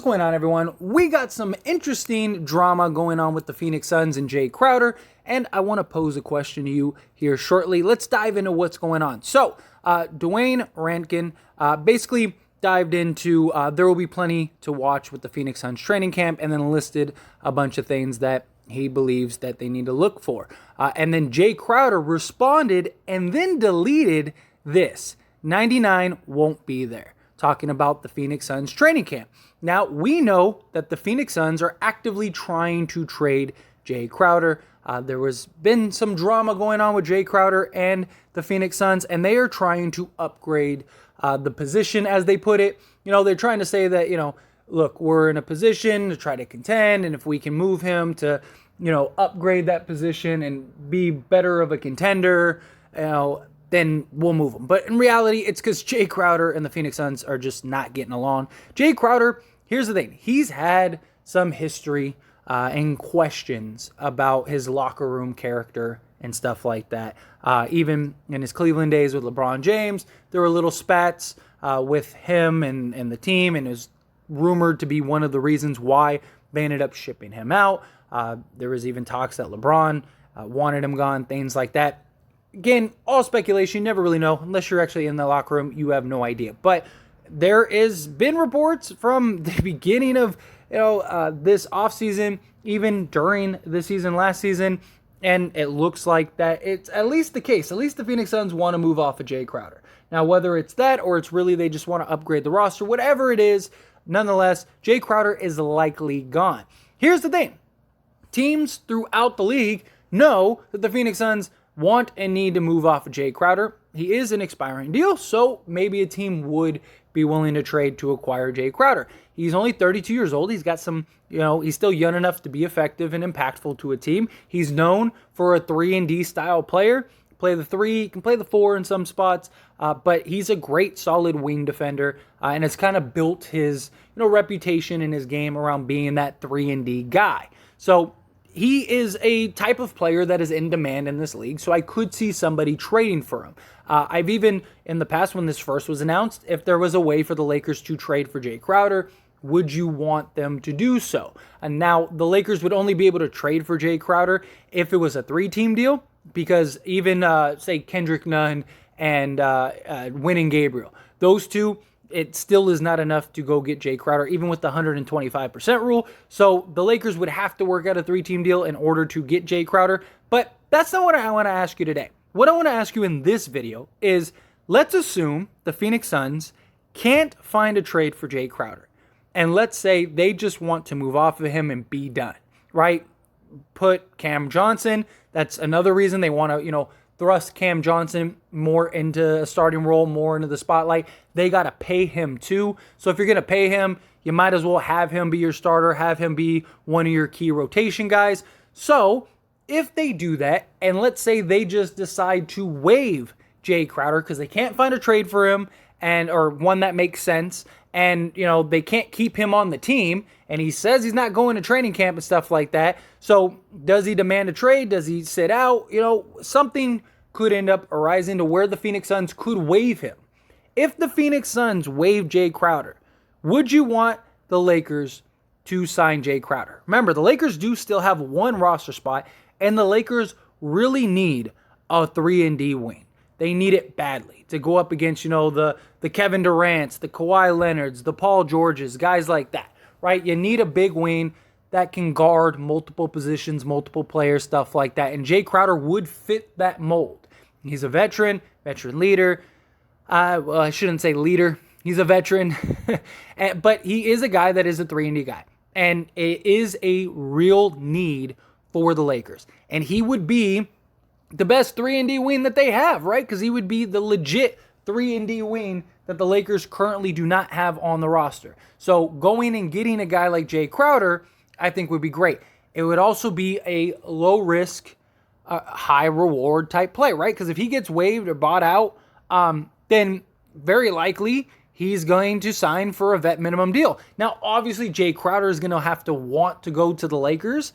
going on, everyone? We got some interesting drama going on with the Phoenix Suns and Jae Crowder, and I want to pose a question to you here shortly. Let's dive into what's going on. So, Dwayne Rankin basically dived into there will be plenty to watch with the Phoenix Suns training camp, and then listed a bunch of things that he believes that they need to look for. And then Jae Crowder responded and then deleted this. 99 won't be there. Talking about the Phoenix Suns training camp. Now, we know that the Phoenix Suns are actively trying to trade Jae Crowder. There was been some drama going on with Jae Crowder and the Phoenix Suns, and they are trying to upgrade the position, as they put it. You know, they're trying to say that, you know, look, we're in a position to try to contend, and if we can move him to, you know, upgrade that position and be better of a contender, you know, then we'll move him. But in reality, it's because Jae Crowder and the Phoenix Suns are just not getting along. Jae Crowder, here's the thing. He's had some history and questions about his locker room character and stuff like that. Even in his Cleveland days with LeBron James, there were little spats with him and the team, and it was rumored to be one of the reasons why they ended up shipping him out. There was even talks that LeBron wanted him gone, things like that. Again, all speculation. You never really know. Unless you're actually in the locker room, you have no idea. But there has been reports from the beginning of this offseason, even during the season last season, and it looks like that it's at least the case. At least the Phoenix Suns want to move off of Jae Crowder. Now, whether it's that or it's really they just want to upgrade the roster, whatever it is, nonetheless, Jae Crowder is likely gone. Here's the thing. Teams throughout the league know that the Phoenix Suns want and need to move off of Jae Crowder. He is an expiring deal, so maybe a team would be willing to trade to acquire Jae Crowder. He's only 32 years old. He's got some, he's still young enough to be effective and impactful to a team. He's known for a 3-and-D style player. Play the 3, can play the 4 in some spots, but he's a great solid wing defender, and it's kind of built his reputation in his game around being that 3-and-D guy. So he is a type of player that is in demand in this league, so I could see somebody trading for him. I've even, in the past when this first was announced, if there was a way for the Lakers to trade for Jae Crowder, would you want them to do so? And now, the Lakers would only be able to trade for Jae Crowder if it was a 3-team deal, because even, say, Kendrick Nunn and Winning Gabriel, those two, it still is not enough to go get Jae Crowder, even with the 125% rule. So the Lakers would have to work out a 3-team deal in order to get Jae Crowder. But that's not what I want to ask you today. What I want to ask you in this video is, let's assume the Phoenix Suns can't find a trade for Jae Crowder. And let's say they just want to move off of him and be done, right? Put Cam Johnson. That's another reason they want to, thrust Cam Johnson more into a starting role, more into the spotlight. They got to pay him too. So if you're going to pay him, you might as well have him be your starter, have him be one of your key rotation guys. So if they do that, and let's say they just decide to waive Jae Crowder because they can't find a trade for him, or one that makes sense, and they can't keep him on the team, and he says he's not going to training camp and stuff like that. So does he demand a trade? Does he sit out? Something could end up arising to where the Phoenix Suns could waive him. If the Phoenix Suns waive Jae Crowder, would you want the Lakers to sign Jae Crowder? Remember, the Lakers do still have one roster spot, and the Lakers really need a 3-and-D wing. They need it badly to go up against, the Kevin Durant's, the Kawhi Leonard's, the Paul George's, guys like that, right? You need a big wing that can guard multiple positions, multiple players, stuff like that. And Jae Crowder would fit that mold. He's a veteran leader. Well, I shouldn't say leader. He's a veteran. But he is a guy that is a 3-and-D guy. And it is a real need for the Lakers. And he would be the best 3-and-D wing that they have, right? Because he would be the legit 3-and-D wing that the Lakers currently do not have on the roster. So going and getting a guy like Jae Crowder, I think would be great. It would also be a low-risk, high-reward type play, right? Because if he gets waived or bought out, then very likely he's going to sign for a vet minimum deal. Now, obviously, Jae Crowder is going to have to want to go to the Lakers,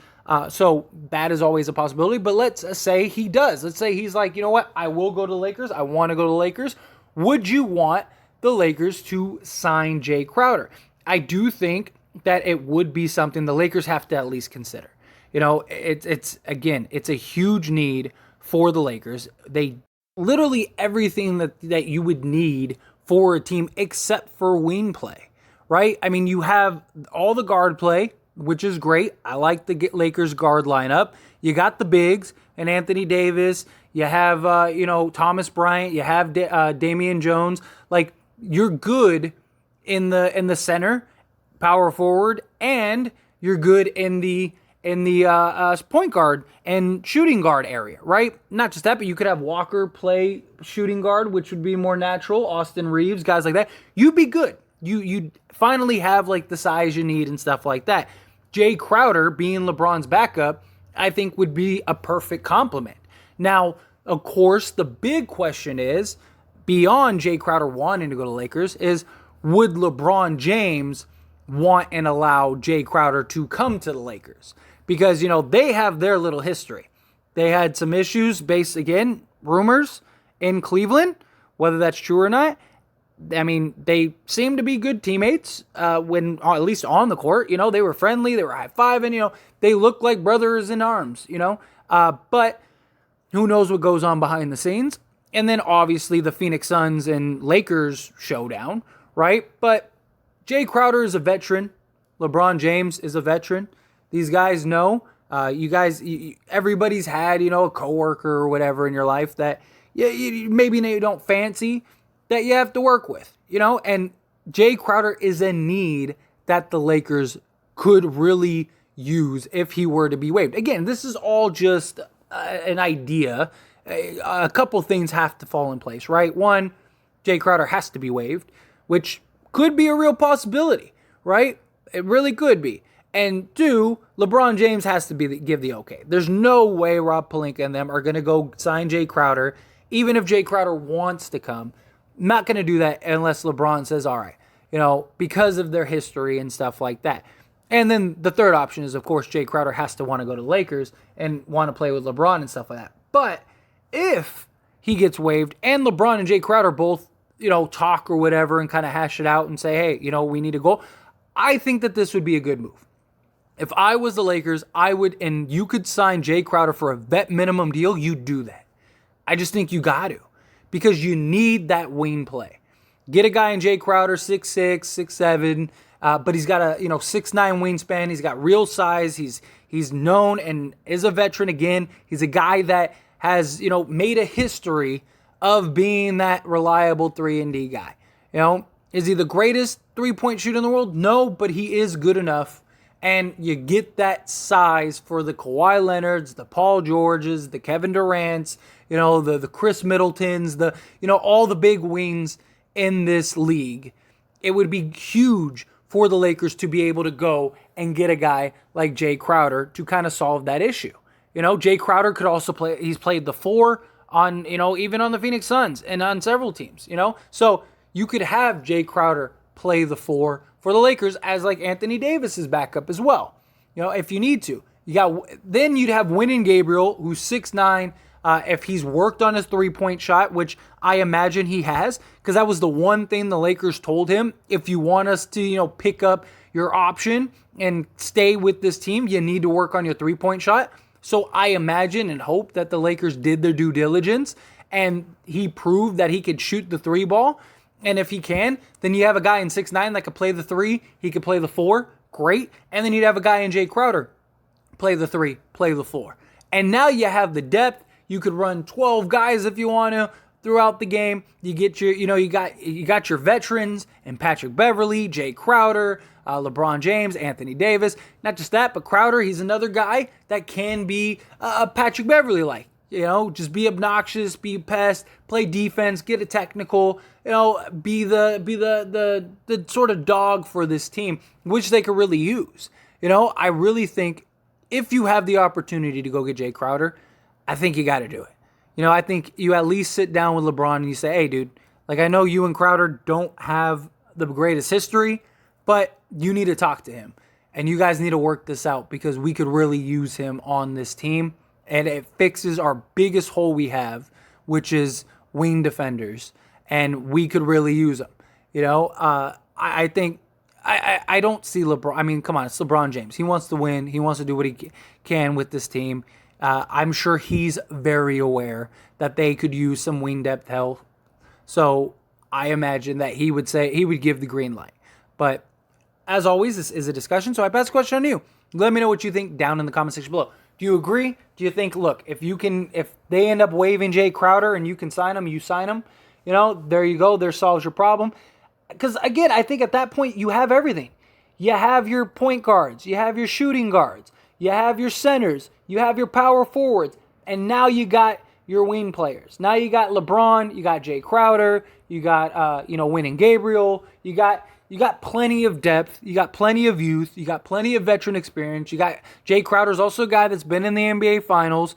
so that is always a possibility. But let's say he does. Let's say he's like, you know what? I will go to the Lakers. I want to go to the Lakers. Would you want the Lakers to sign Jae Crowder? I do think that it would be something the Lakers have to at least consider. You know, it's again, it's a huge need for the Lakers. They literally everything that you would need for a team except for wing play, right? I mean, you have all the guard play, which is great. I like the Lakers guard lineup. You got the bigs and Anthony Davis. You have, Thomas Bryant. You have Damian Jones. Like, you're good in the center, power forward, and you're good in the point guard and shooting guard area, right? Not just that, but you could have Walker play shooting guard, which would be more natural. Austin Reeves, guys like that. You'd be good. You finally have like the size you need and stuff like that. Jae Crowder being LeBron's backup, I think would be a perfect complement. Now, of course, the big question is, beyond Jae Crowder wanting to go to Lakers, is would LeBron James want and allow Jae Crowder to come to the Lakers? Because, they have their little history. They had some issues based, again, rumors in Cleveland, whether that's true or not. I mean, they seem to be good teammates when, at least on the court. They were friendly, they were high-fiving, they looked like brothers in arms, But who knows what goes on behind the scenes. And then, obviously, the Phoenix Suns and Lakers showdown, right? But Jae Crowder is a veteran. LeBron James is a veteran. These guys know. Everybody's had, a coworker or whatever in your life that maybe you don't fancy, that you have to work with, and Jae Crowder is a need that the Lakers could really use if he were to be waived. Again, this is all just an idea. A couple things have to fall in place, right? One, Jae Crowder has to be waived, which could be a real possibility, right? It really could be. And two, LeBron James has to give the okay. There's no way Rob Pelinka and them are going to go sign Jae Crowder, even if Jae Crowder wants to come. Not going to do that unless LeBron says, all right, because of their history and stuff like that. And then the third option is, of course, Jae Crowder has to want to go to the Lakers and want to play with LeBron and stuff like that. But if he gets waived and LeBron and Jae Crowder both, talk or whatever and kind of hash it out and say, hey, we need to go, I think that this would be a good move. If I was the Lakers, I would, and you could sign Jae Crowder for a vet minimum deal, you'd do that. I just think you got to, because you need that wing play. Get a guy in Jae Crowder, 6'6", 6'7", but he's got a 6'9" wingspan. He's got real size. He's known and is a veteran again. He's a guy that has made a history of being that reliable 3-and-D guy. Is he the greatest three-point shooter in the world? No, but he is good enough. And you get that size for the Kawhi Leonards, the Paul Georges, the Kevin Durants, the Chris Middletons, all the big wings in this league. It would be huge for the Lakers to be able to go and get a guy like Jae Crowder to kind of solve that issue. Jae Crowder could also play. He's played the 4 on, even on the Phoenix Suns and on several teams, So you could have Jae Crowder play the 4 for the Lakers as like Anthony Davis's backup as well. If you need to. Then you'd have Wenyen Gabriel, who's 6'9", if he's worked on his three-point shot, which I imagine he has, because that was the one thing the Lakers told him. If you want us to, pick up your option and stay with this team, you need to work on your three-point shot. So I imagine and hope that the Lakers did their due diligence and he proved that he could shoot the 3 ball. And if he can, then you have a guy in 6'9" that could play the 3. He could play the 4. Great. And then you'd have a guy in Jae Crowder play the 3, play the 4. And now you have the depth. You could run 12 guys if you want to throughout the game. You get your, you got your veterans and Patrick Beverley, Jae Crowder, LeBron James, Anthony Davis. Not just that, but Crowder, he's another guy that can be Patrick Beverley-like. Just be obnoxious, be a pest, play defense, get a technical, be the sort of dog for this team, which they could really use. I really think if you have the opportunity to go get Jae Crowder, I think you got to do it. I think you at least sit down with LeBron and you say, hey, dude, like I know you and Crowder don't have the greatest history, but you need to talk to him. And you guys need to work this out because we could really use him on this team. And it fixes our biggest hole we have, which is wing defenders. And we could really use them. I think I don't see LeBron. I mean, come on, it's LeBron James. He wants to win. He wants to do what he can with this team. I'm sure he's very aware that they could use some wing depth help. So I imagine that he would give the green light. But as always, this is a discussion, so I pass the question on to you. Let me know what you think down in the comment section below. Do you agree? Do you think, look, if they end up waiving Jae Crowder and you can sign him, you sign him. You know, there you go. There solves your problem. Because, again, I think at that point you have everything. You have your point guards. You have your shooting guards. You have your centers. You have your power forwards. And now you got your wing players. Now you got LeBron. You got Jae Crowder. You got, Win and Gabriel. You got plenty of depth. You got plenty of youth. You got plenty of veteran experience. You got Jae Crowder's also a guy that's been in the NBA Finals.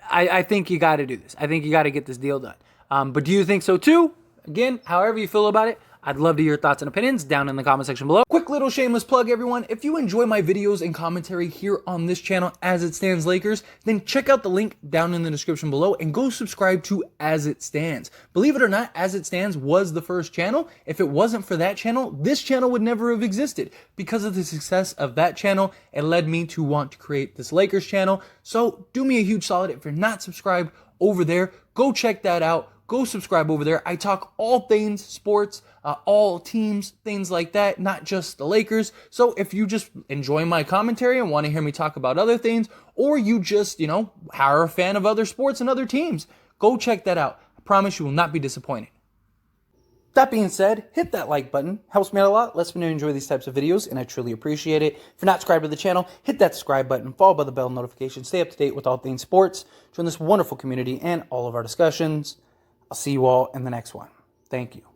I think you got to do this. I think you got to get this deal done. But do you think so too? Again, however you feel about it, I'd love to hear your thoughts and opinions down in the comment section below. Quick little shameless plug, everyone. If you enjoy my videos and commentary here on this channel, As It Stands Lakers, then check out the link down in the description below and go subscribe to As It Stands. Believe it or not, As It Stands was the first channel. If it wasn't for that channel, this channel would never have existed. Because of the success of that channel, it led me to want to create this Lakers channel. So do me a huge solid. If you're not subscribed over there, go check that out. Go subscribe over there. I talk all things sports, all teams, things like that, not just the Lakers. So if you just enjoy my commentary and want to hear me talk about other things, or you just, are a fan of other sports and other teams, go check that out. I promise you will not be disappointed. That being said, hit that like button. Helps me out a lot. Lets me know you enjoy these types of videos, and I truly appreciate it. If you're not subscribed to the channel, hit that subscribe button, followed by the bell notification. Stay up to date with all things sports. Join this wonderful community and all of our discussions. I'll see you all in the next one. Thank you.